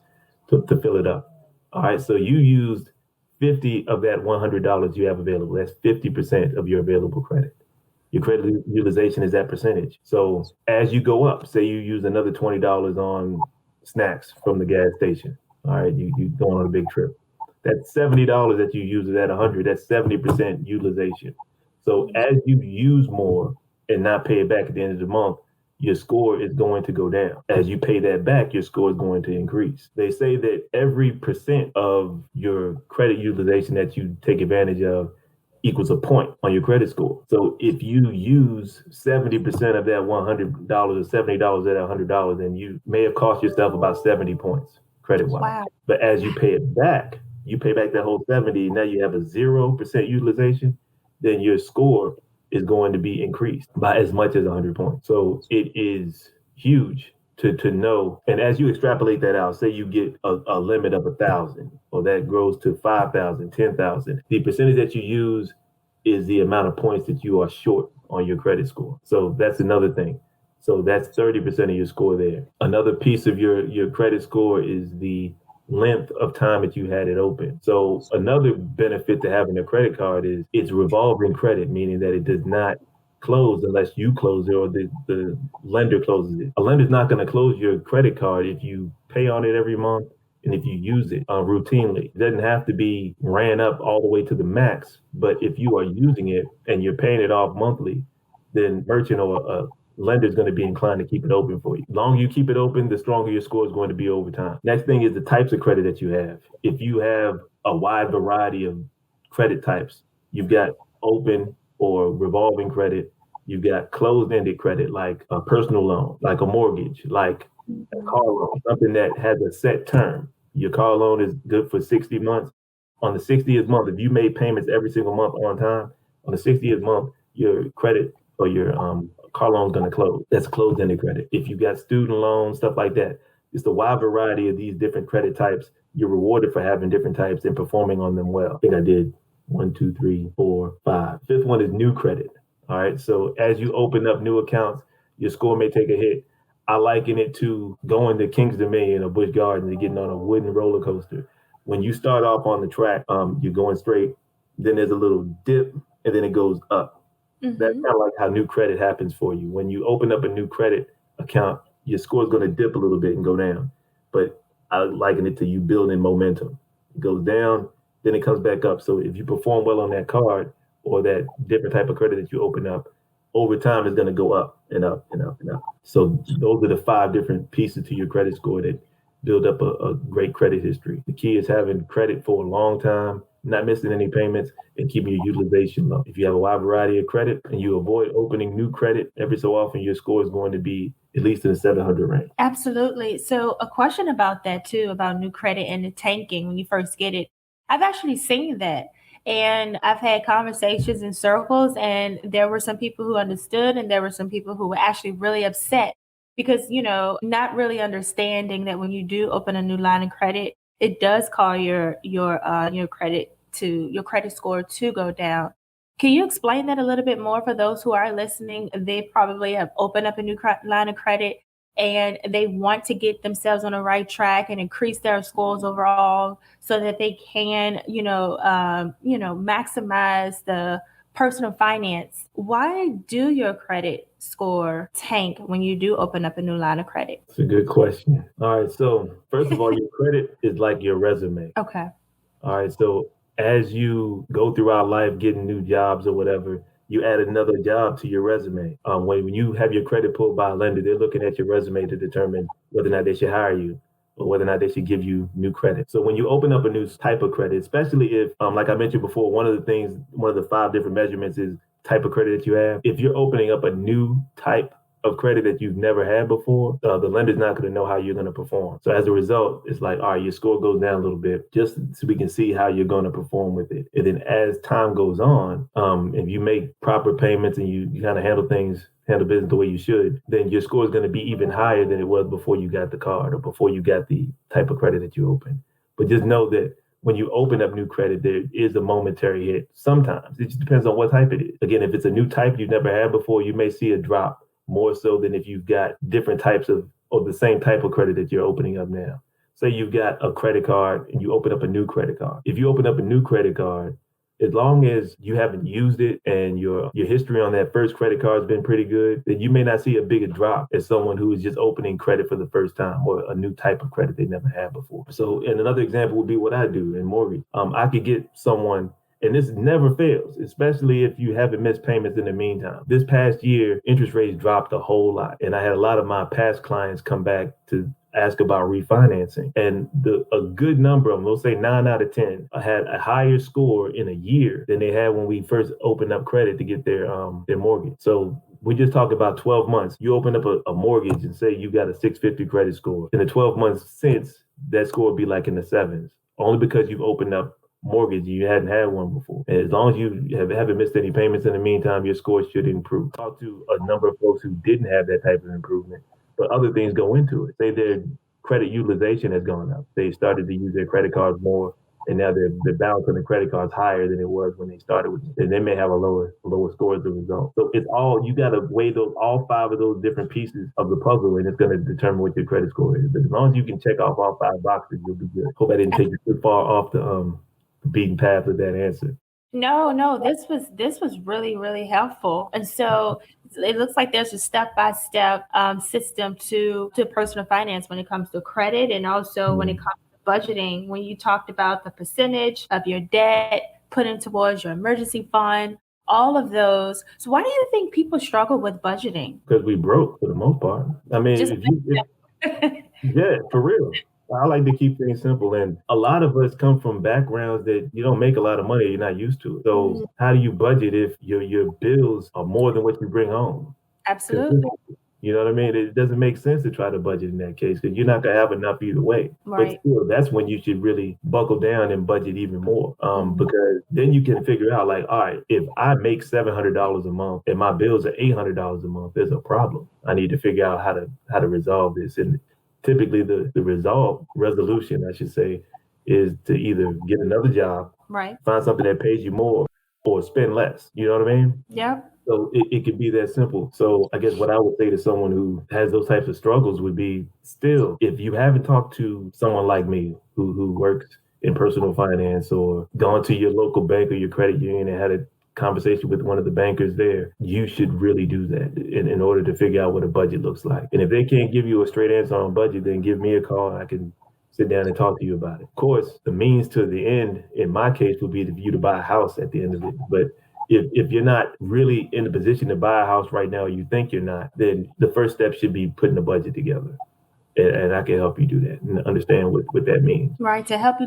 [SPEAKER 2] to fill it up. All right. So you used 50 of that $100 you have available. That's 50% of your available credit. Your credit utilization is that percentage. So as you go up, say you use another $20 on snacks from the gas station. All right, you going on a big trip. That $70 that you use at 100, that's 70% utilization. So as you use more and not pay it back at the end of the month, your score is going to go down. As you pay that back, your score is going to increase. They say that every percent of your credit utilization that you take advantage of equals a point on your credit score. So if you use 70% of that $100 or $70 of that $100, then you may have cost yourself about 70 points credit wise.
[SPEAKER 1] Wow.
[SPEAKER 2] But as you pay it back, you pay back that whole 70, now you have a 0% utilization, then your score is going to be increased by as much as 100 points. So it is huge to know. And as you extrapolate that out, say you get a limit of 1,000, or that grows to 5,000, 10,000. The percentage that you use is the amount of points that you are short on your credit score. So that's another thing. So that's 30% of your score there. Another piece of your credit score is the length of time that you had it open. So another benefit to having a credit card is it's revolving credit, meaning that it does not close unless you close it or the lender closes it. A lender's not going to close your credit card if you pay on it every month and if you use it routinely. It doesn't have to be ran up all the way to the max, but if you are using it and you're paying it off monthly, then merchant or lender is going to be inclined to keep it open for you. The longer you keep it open, the stronger your score is going to be over time. Next thing is the types of credit that you have. If you have a wide variety of credit types. You've got open or revolving credit. You've got closed-ended credit, like a personal loan, like a mortgage, like a car loan, something that has a set term. Your car loan is good for 60 months. On the 60th month, if you made payments every single month on time, on the 60th month, your credit or your car loan is going to close. That's closed-ended credit. If you got student loans, stuff like that, it's a wide variety of these different credit types. You're rewarded for having different types and performing on them well. I think I did one, two, three, four, five. Fifth one is new credit. All right. So as you open up new accounts, your score may take a hit. I liken it to going to King's Dominion or Busch Gardens and getting on a wooden roller coaster. When you start off on the track, you're going straight. Then there's a little dip, and then it goes up. That's kind of like how new credit happens for you. When you open up a new credit account, your score is going to dip a little bit and go down. But I liken it to you building momentum. It goes down, then it comes back up. So if you perform well on that card or that different type of credit that you open up, over time it's going to go up and up and up and up. So those are the 5 different pieces to your credit score that build up a great credit history. The key is having credit for a long time, not missing any payments, and keeping your utilization low. If you have a wide variety of credit and you avoid opening new credit every so often, your score is going to be at least in the 700 range.
[SPEAKER 1] Absolutely. So a question about that too, about new credit and the tanking when you first get it. I've actually seen that. And I've had conversations in circles, and there were some people who understood, and there were some people who were actually really upset because, not really understanding that when you do open a new line of credit, it does call your credit score to go down. Can you explain that a little bit more for those who are listening? They probably have opened up a new line of credit and they want to get themselves on the right track and increase their scores overall so that they can, maximize the personal finance. Why do your credit score tank when you do open up a new line of credit?
[SPEAKER 2] It's a good question. All right. So, first of all, your credit is like your resume.
[SPEAKER 1] Okay.
[SPEAKER 2] All right. So as you go throughout life getting new jobs or whatever, you add another job to your resume. When you have your credit pulled by a lender, they're looking at your resume to determine whether or not they should hire you or whether or not they should give you new credit. So when you open up a new type of credit, especially if, like I mentioned before, one of the 5 different measurements is type of credit that you have. If you're opening up a new type of credit that you've never had before, the lender's not going to know how you're going to perform. So as a result, it's like, all right, your score goes down a little bit just so we can see how you're going to perform with it. And then as time goes on, if you make proper payments and you kind of handle business the way you should, then your score is going to be even higher than it was before you got the card or before you got the type of credit that you opened. But just know that when you open up new credit, there is a momentary hit. Sometimes it just depends on what type it is. Again, if it's a new type you've never had before, you may see a drop more so than if you've got different types of or the same type of credit that you're opening up now. Say you've got a credit card and you open up a new credit card. If you open up a new credit card, as long as you haven't used it and your history on that first credit card has been pretty good, then you may not see a bigger drop as someone who is just opening credit for the first time or a new type of credit they never had before. So, and another example would be what I do in mortgage. I could get someone, and this never fails, especially if you haven't missed payments in the meantime. This past year, interest rates dropped a whole lot. And I had a lot of my past clients come back to ask about refinancing. And a good number of them, we'll say 9 out of 10, had a higher score in a year than they had when we first opened up credit to get their mortgage. So we just talked about 12 months. You open up a mortgage and say you got a 650 credit score. In the 12 months since, that score would be like in the 7s, only because you've opened up mortgage, you hadn't had one before. And as long as you haven't missed any payments in the meantime, your score should improve. Talk to a number of folks who didn't have that type of improvement, but other things go into it. Say their credit utilization has gone up. They started to use their credit cards more, and now their balance on the credit cards higher than it was when they started with it. And they may have a lower score as a result. So it's all, you got to weigh all 5 of those different pieces of the puzzle, and it's going to determine what your credit score is. But as long as you can check off all 5 boxes, you'll be good. Hope I didn't take you too far off the beaten path with that answer.
[SPEAKER 1] No, this was really, really helpful. And so it looks like there's a step-by-step system to personal finance when it comes to credit and also when it comes to budgeting. When you talked about the percentage of your debt put in towards your emergency fund, all of those. So why do you think people struggle with budgeting?
[SPEAKER 2] Because we broke for the most part. I mean,
[SPEAKER 1] Just
[SPEAKER 2] yeah, for real. I like to keep things simple. And a lot of us come from backgrounds that you don't make a lot of money, you're not used to it. So how do you budget if your bills are more than what you bring home?
[SPEAKER 1] Absolutely.
[SPEAKER 2] You know what I mean? It doesn't make sense to try to budget in that case because you're not gonna have enough either way. But
[SPEAKER 1] Right.
[SPEAKER 2] still, that's when you should really buckle down and budget even more. Because then you can figure out like, all right, if I make $700 a month and my bills are $800 a month, there's a problem. I need to figure out how to resolve this. And typically, the resolution, I should say, is to either get another job,
[SPEAKER 1] Right.
[SPEAKER 2] find something that pays you more, or spend less. You know what I mean?
[SPEAKER 1] Yep.
[SPEAKER 2] So it could be that simple. So I guess what I would say to someone who has those types of struggles would be still, if you haven't talked to someone like me who works in personal finance or gone to your local bank or your credit union and had a conversation with one of the bankers there, you should really do that in order to figure out what a budget looks like. And if they can't give you a straight answer on budget, then give me a call and I can sit down and talk to you about it. Of course, the means to the end, in my case, would be for you to buy a house at the end of it. But if you're not really in a position to buy a house right now, you think you're not, then the first step should be putting a budget together. And I can help you do that and understand what that means.
[SPEAKER 1] Right. To help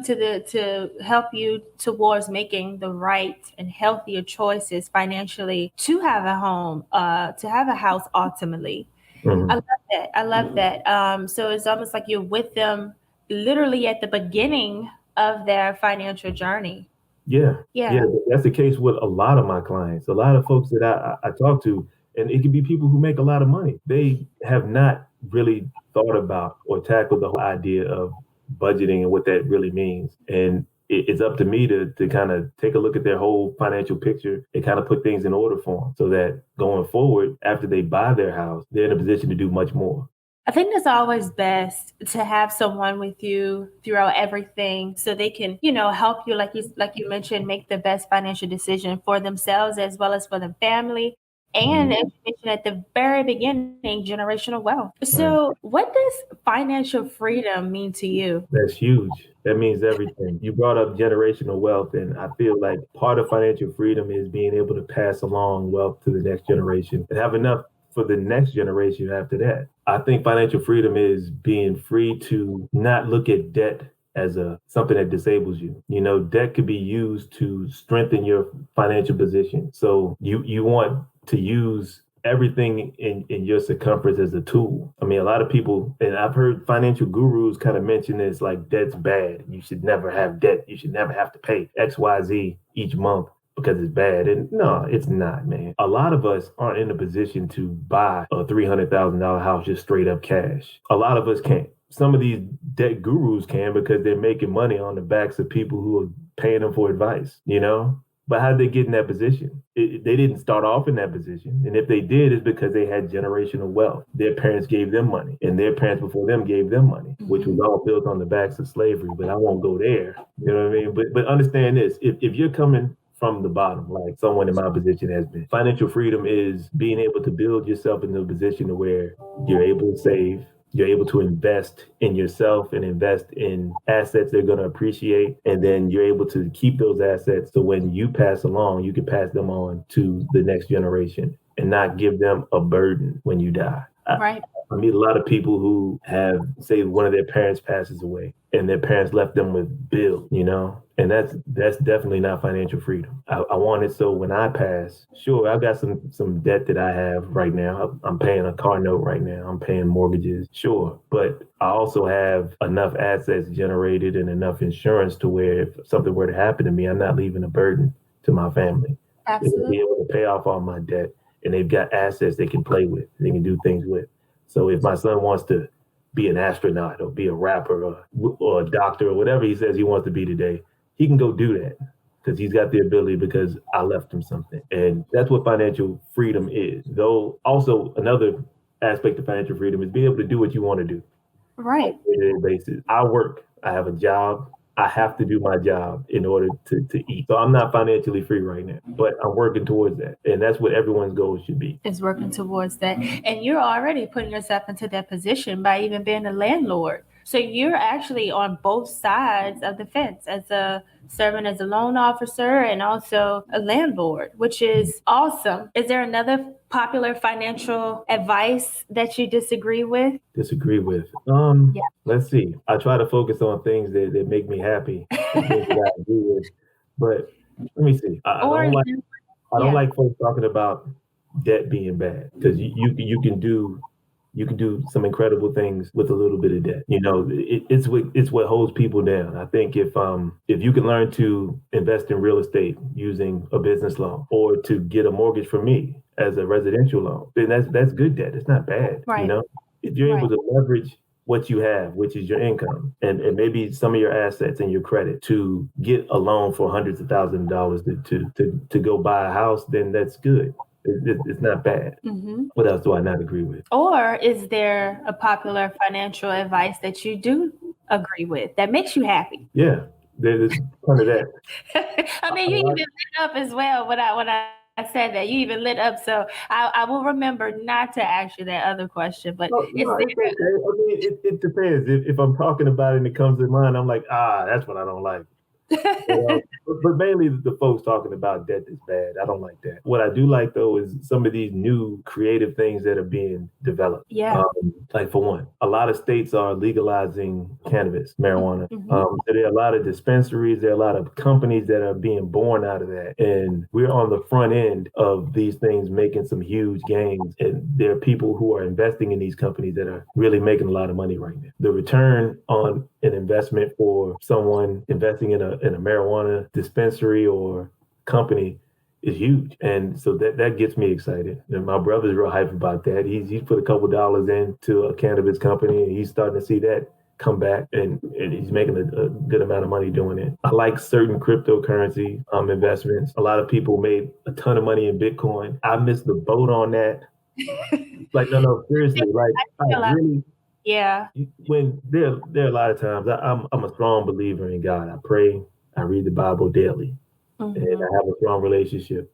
[SPEAKER 1] you towards making the right and healthier choices financially to have a home, to have a house ultimately. I
[SPEAKER 2] Mhm.
[SPEAKER 1] love that. I love that. So it's almost like you're with them literally at the beginning of their financial journey.
[SPEAKER 2] Yeah, yeah,
[SPEAKER 1] Yeah.
[SPEAKER 2] that's the case with a lot of my clients. A lot of folks that I talk to, and it can be people who make a lot of money. They have not really thought about or tackled the whole idea of budgeting and what that really means. And it's up to me to kind of take a look at their whole financial picture and kind of put things in order for them so that going forward, after they buy their house, they're in a position to do much more.
[SPEAKER 1] I think it's always best to have someone with you throughout everything so they can, help you like you mentioned, make the best financial decision for themselves as well as for the family. And
[SPEAKER 2] Mhm.
[SPEAKER 1] as you mentioned at the very beginning, generational wealth.
[SPEAKER 2] Right.
[SPEAKER 1] So what does financial freedom mean to you?
[SPEAKER 2] That's huge. That means everything. You brought up generational wealth, and I feel like part of financial freedom is being able to pass along wealth to the next generation and have enough for the next generation after that. I think financial freedom is being free to not look at debt as a something that disables you. You know, debt could be used to strengthen your financial position. So you want to use everything in your circumference as a tool. I mean, a lot of people, and I've heard financial gurus kind of mention this like debt's bad. You should never have debt. You should never have to pay XYZ each month because it's bad. And no, it's not, man. A lot of us aren't in a position to buy a $300,000 house just straight up cash. A lot of us can't. Some of these debt gurus can because they're making money on the backs of people who are paying them for advice, you know? But how did they get in that position? They didn't start off in that position. And if they did, it's because they had generational wealth. Their parents gave them money, and their parents before them gave them money, which was all built on the backs of slavery. But I won't go there. You know what I mean? But understand this: if you're coming from the bottom, like someone in my position has been, financial freedom is being able to build yourself into a position to where you're able to save, you're able to invest in yourself and invest in assets they're going to appreciate. And then you're able to keep those assets so when you pass along, you can pass them on to the next generation and not give them a burden when you die.
[SPEAKER 1] Right.
[SPEAKER 2] I meet a lot of people who have, say, one of their parents passes away and their parents left them with bills, you know, and that's definitely not financial freedom. I want it so when I pass, sure, I've got some debt that I have right now. I'm paying a car note right now. I'm paying mortgages, sure, but I also have enough assets generated and enough insurance to where if something were to happen to me, I'm not leaving a burden to my family. They're gonna
[SPEAKER 1] Absolutely.
[SPEAKER 2] be able to pay off all my debt, and they've got assets they can play with, they can do things with. So if my son wants to be an astronaut or be a rapper or a doctor or whatever he says he wants to be today, he can go do that because he's got the ability because I left him something. And that's what financial freedom is. Though also another aspect of financial freedom is being able to do what you want to do on
[SPEAKER 1] Right.
[SPEAKER 2] a day-to-day basis. I work, I have a job. I have to do my job in order to eat. So I'm not financially free right now, but I'm working towards that. And that's what everyone's goal should be.
[SPEAKER 1] Is working towards that. And you're already putting yourself into that position by even being a landlord. So you're actually on both sides of the fence as a serving as a loan officer and also a landlord, which is awesome. Is there another popular financial advice that you disagree with?
[SPEAKER 2] Disagree with.
[SPEAKER 1] Yeah.
[SPEAKER 2] Let's see. I try to focus on things that make me happy and things that I agree with. But let me see.
[SPEAKER 1] Or
[SPEAKER 2] I don't
[SPEAKER 1] yeah,
[SPEAKER 2] like folks talking about debt being bad because you can do some incredible things with a little bit of debt. It's what holds people down. I think if you can learn to invest in real estate using a business loan or to get a mortgage from me as a residential loan, then that's good debt. It's not bad.
[SPEAKER 1] right,
[SPEAKER 2] If you're able
[SPEAKER 1] right.
[SPEAKER 2] to leverage what you have, which is your income, and maybe some of your assets and your credit to get a loan for hundreds of thousands of dollars to go buy a house, then that's good. It's not bad.
[SPEAKER 1] Hmm.
[SPEAKER 2] What else do I not agree with?
[SPEAKER 1] Or is there a popular financial advice that you do agree with that makes you happy?
[SPEAKER 2] Yeah, there's a ton of that.
[SPEAKER 1] I
[SPEAKER 2] I
[SPEAKER 1] mean, you even
[SPEAKER 2] like,
[SPEAKER 1] lit up as well when I said that. You even lit up. So I will remember not to ask you that other question. But
[SPEAKER 2] no,
[SPEAKER 1] is
[SPEAKER 2] no, it's okay. I mean, it depends. If I'm talking about it and it comes to mind, I'm like, that's what I don't like.
[SPEAKER 1] there?
[SPEAKER 2] But mainly the folks talking about debt is bad. I don't like that. What I do like though is some of these new creative things that are being developed.
[SPEAKER 1] Yeah.
[SPEAKER 2] Like for one, a lot of states are legalizing cannabis, marijuana.
[SPEAKER 1] Hmm.
[SPEAKER 2] So there are a lot of dispensaries, there are a lot of companies that are being born out of that. And we're on the front end of these things making some huge gains. And there are people who are investing in these companies that are really making a lot of money right now. The return on an investment for someone investing in a marijuana dispensary or company is huge. And so that gets me excited. And my brother's real hype about that. He's put a couple dollars into a cannabis company and he's starting to see that come back and he's making a good amount of money doing it. I like certain cryptocurrency investments. A lot of people made a ton of money in Bitcoin. I missed the boat on that. Like, no, seriously, like I
[SPEAKER 1] feel like,
[SPEAKER 2] really
[SPEAKER 1] yeah.
[SPEAKER 2] when there are a lot of times I'm a strong believer in God. I pray, I read the Bible daily, and
[SPEAKER 1] Hmm.
[SPEAKER 2] I have a strong relationship.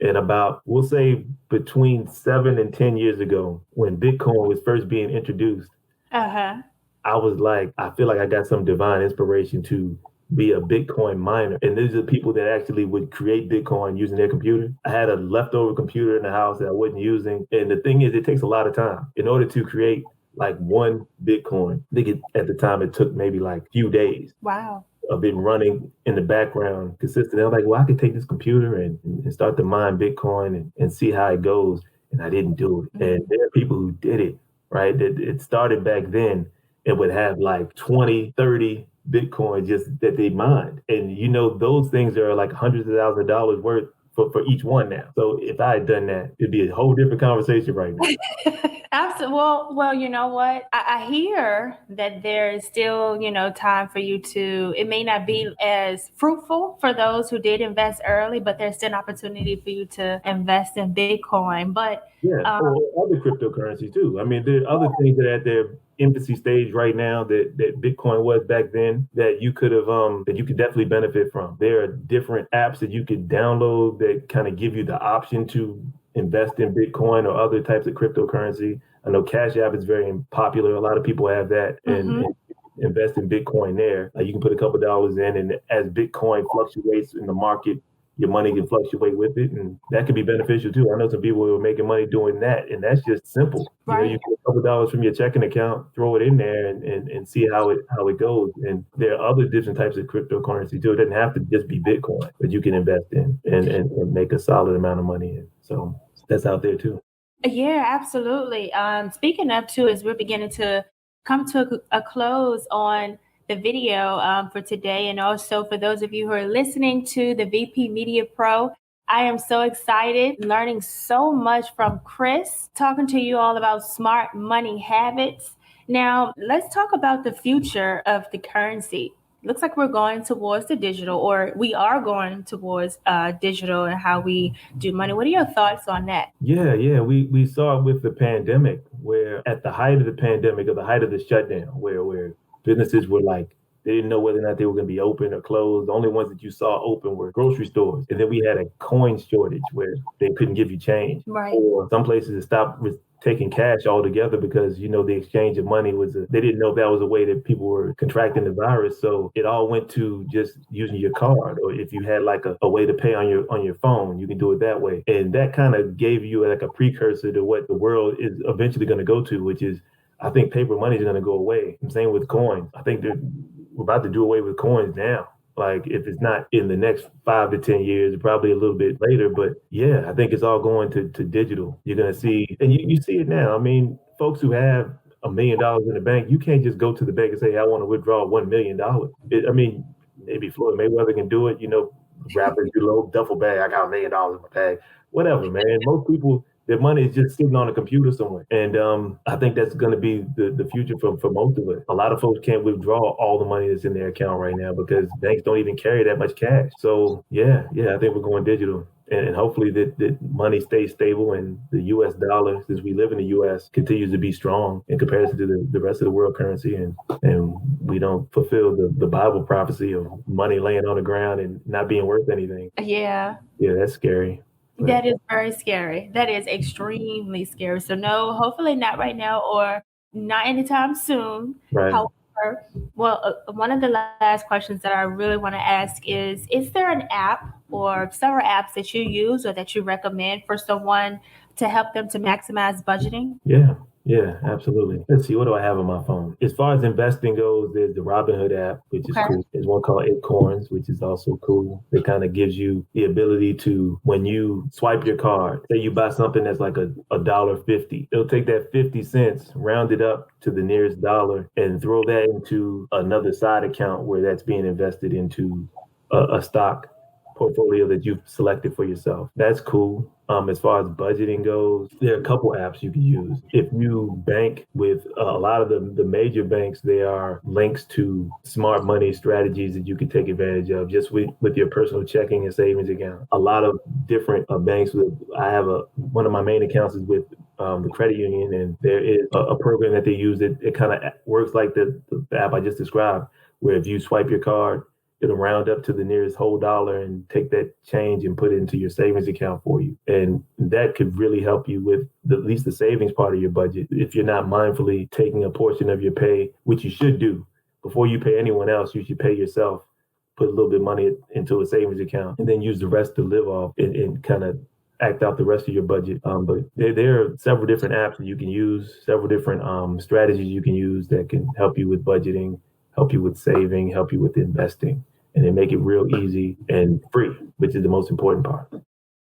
[SPEAKER 2] And about we'll say between 7 and 10 years ago, when Bitcoin was first being introduced,
[SPEAKER 1] Uh-huh.
[SPEAKER 2] I was like, I feel like I got some divine inspiration to be a Bitcoin miner. And these are the people that actually would create Bitcoin using their computer. I had a leftover computer in the house that I wasn't using. And the thing is, it takes a lot of time in order to create like one Bitcoin. I think at the time it took maybe like a few days
[SPEAKER 1] Wow.
[SPEAKER 2] of it running in the background consistently. I was like, well, I could take this computer and start to mine Bitcoin and see how it goes. And I didn't do it. And there are people who did it, right? It started back then and would have like 20, 30 Bitcoin just that they mined. And those things are like hundreds of thousands of dollars worth for each one now. So if I had done that, it'd be a whole different conversation right now.
[SPEAKER 1] Absolutely. Well, you know what? I hear that there is still, time for you to, it may not be as fruitful for those who did invest early, but there's still an opportunity for you to invest in Bitcoin. But
[SPEAKER 2] Yeah,
[SPEAKER 1] um,
[SPEAKER 2] or other cryptocurrencies too. I mean, there are other things that are at their infancy stage right now that Bitcoin was back then that you could definitely benefit from. There are different apps that you could download that kind of give you the option to invest in Bitcoin or other types of cryptocurrency. I know Cash App is very popular. A lot of people have that and
[SPEAKER 1] mhm.
[SPEAKER 2] invest in Bitcoin there. You can put a couple dollars in, and as Bitcoin fluctuates in the market, your money can fluctuate with it, and that can be beneficial too. I know some people who are making money doing that, and that's just simple. You
[SPEAKER 1] Right.
[SPEAKER 2] put a couple dollars from your checking account, throw it in there, and see how it goes. And there are other different types of cryptocurrency too. It doesn't have to just be Bitcoin that you can invest in and make a solid amount of money in. So that's out there too.
[SPEAKER 1] Yeah, absolutely. Speaking of too, as we're beginning to come to a close on the video for today, and also for those of you who are listening to the VP Media Pro, I am so excited, learning so much from Chris, talking to you all about smart money habits. Now, let's talk about the future of the currency. Looks like we're going towards the digital, or we are going towards digital and how we do money. What are your thoughts on that?
[SPEAKER 2] Yeah. We saw it with the pandemic, where at the height of the pandemic or the height of the shutdown, where businesses were like they didn't know whether or not they were going to be open or closed. The only ones that you saw open were grocery stores, and then we had a coin shortage where they couldn't give you change,
[SPEAKER 1] Right.
[SPEAKER 2] or some places stopped taking cash altogether because the exchange of money they didn't know that was a way that people were contracting the virus. So it all went to just using your card, or if you had like a way to pay on your phone, you can do it that way. And that kind of gave you like a precursor to what the world is eventually going to go to, which is I think paper money is going to go away. I'm saying with coins. I think we're about to do away with coins now. Like if it's not in the next 5 to 10 years, probably a little bit later. But yeah, I think it's all going to digital. You're gonna see, and you see it now. I mean, folks who have $1 million in the bank, you can't just go to the bank and say, I want to withdraw $1 million. I mean, maybe Floyd Mayweather can do it, rappers do low duffel bag, I got $1 million in my bag. Whatever, man. Most people their money is just sitting on a computer somewhere. And I think that's going to be the future for most of it. A lot of folks can't withdraw all the money that's in their account right now because banks don't even carry that much cash. So, yeah, I think we're going digital. And hopefully that money stays stable and the U.S. dollar, since we live in the U.S., continues to be strong in comparison to the rest of the world currency. And we don't fulfill the Bible prophecy of money laying on the ground and not being worth anything.
[SPEAKER 1] Yeah.
[SPEAKER 2] Yeah, that's scary.
[SPEAKER 1] That is very scary. That is extremely scary. So no, hopefully not right now or not anytime soon.
[SPEAKER 2] Right.
[SPEAKER 1] However, one of the last questions that I really want to ask is there an app or several apps that you use or that you recommend for someone to help them to maximize budgeting?
[SPEAKER 2] Yeah, absolutely. Let's see, what do I have on my phone? As far as investing goes, there's the Robinhood app, which is cool. There's one called Acorns, which is also cool. It kind of gives you the ability to, when you swipe your card, say you buy something that's like $1.50, it'll take that 50 cents, round it up to the nearest dollar, and throw that into another side account where that's being invested into a stock portfolio that you've selected for yourself. That's cool. As far as budgeting goes, there are a couple apps you can use. If you bank with a lot of the major banks, there are links to smart money strategies that you can take advantage of just with your personal checking and savings account. A lot of different banks. I have one of my main accounts is with the credit union, and there is a program that they use that it kind of works like the app I just described, where if you swipe your card, it'll round up to the nearest whole dollar and take that change and put it into your savings account for you. And that could really help you with at least the savings part of your budget. If you're not mindfully taking a portion of your pay, which you should do, before you pay anyone else, you should pay yourself, put a little bit of money into a savings account, and then use the rest to live off and kind of act out the rest of your budget. But there are several different apps that you can use, several different strategies you can use that can help you with budgeting, help you with saving, help you with investing. And they make it real easy and free, which is the most important part.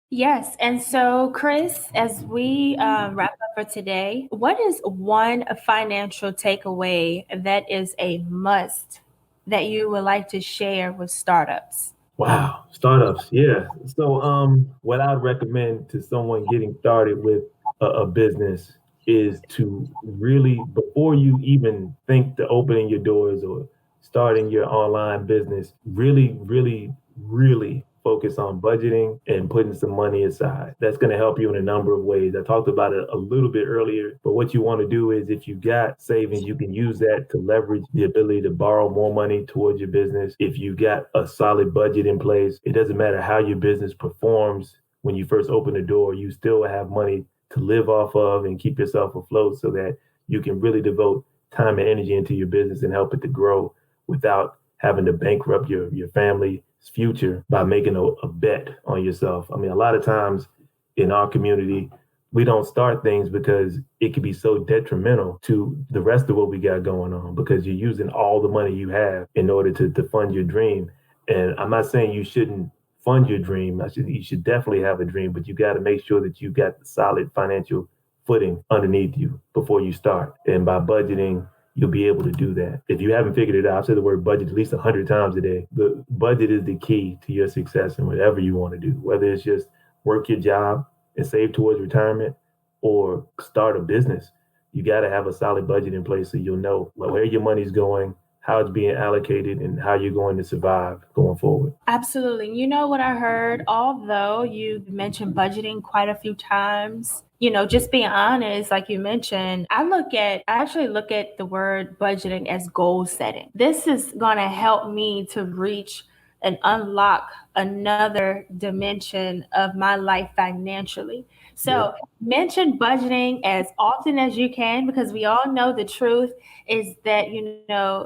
[SPEAKER 1] Yes. And so, Chris, as we wrap up for today, what is one financial takeaway that is a must that you would like to share with startups?
[SPEAKER 2] Wow, startups, yeah. So, what I'd recommend to someone getting started with a business is to really, before you even think to opening your doors or starting your online business, really, really, really focus on budgeting and putting some money aside. That's going to help you in a number of ways. I talked about it a little bit earlier, but what you want to do is if you got savings, you can use that to leverage the ability to borrow more money towards your business. If you got a solid budget in place, it doesn't matter how your business performs when you first open the door, you still have money to live off of and keep yourself afloat so that you can really devote time and energy into your business and help it to grow without having to bankrupt your family's future by making a bet on yourself. I mean, a lot of times in our community, we don't start things because it could be so detrimental to the rest of what we got going on because you're using all the money you have in order to fund your dream. And I'm not saying you shouldn't fund your dream. You should definitely have a dream, but you got to make sure that you got the solid financial footing underneath you before you start. And by budgeting, you'll be able to do that. If you haven't figured it out, I've said the word budget at least 100 times a day. The budget is the key to your success in whatever you want to do, whether it's just work your job and save towards retirement or start a business. You got to have a solid budget in place so you'll know where your money's going, how it's being allocated, and how you're going to survive going forward.
[SPEAKER 1] Absolutely. You know what I heard, although you mentioned budgeting quite a few times, just being honest, like you mentioned, I actually look at the word budgeting as goal setting. This is going to help me to reach and unlock another dimension of my life financially. So mention budgeting as often as you can, because we all know the truth is that,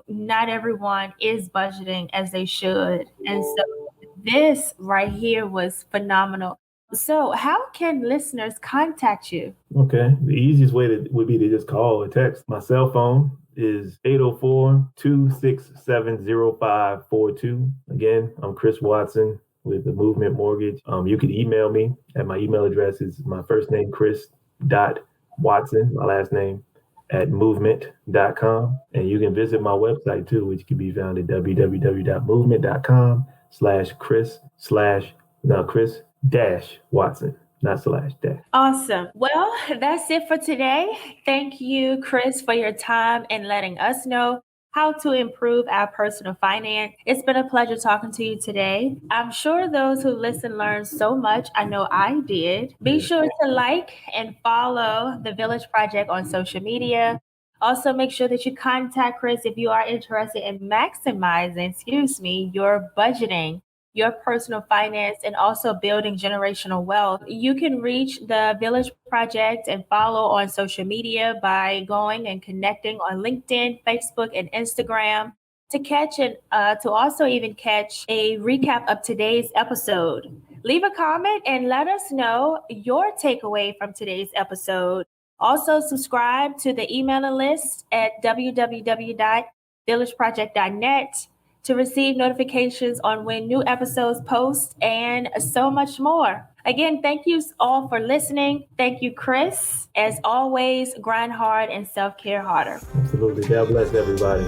[SPEAKER 1] not everyone is budgeting as they should. And so this right here was phenomenal. So how can listeners contact you?
[SPEAKER 2] Okay. The easiest way would be to just call or text. My cell phone is 804-267-0542. Again, I'm Chris Watson with the Movement Mortgage. You can email me at my email address is my first name, Chris.Watson, my last name, at movement.com. And you can visit my website too, which can be found at www.movement.com/Chris-Watson. Not slash dash.
[SPEAKER 1] Awesome. Well, that's it for today. Thank you, Chris, for your time and letting us know how to improve our personal finance. It's been a pleasure talking to you today. I'm sure those who listen learned so much. I know I did. Be sure to like and follow the Village Project on social media. Also, make sure that you contact Chris if you are interested in maximizing, your budgeting, your personal finance, and also building generational wealth. You can reach the Village Project and follow on social media by going and connecting on LinkedIn, Facebook, and Instagram to also even catch a recap of today's episode. Leave a comment and let us know your takeaway from today's episode. Also, subscribe to the emailing list at www.villageproject.net to receive notifications on when new episodes post and so much more. Again, thank you all for listening. Thank you, Chris. As always, grind hard and self-care harder.
[SPEAKER 2] Absolutely. God bless everybody.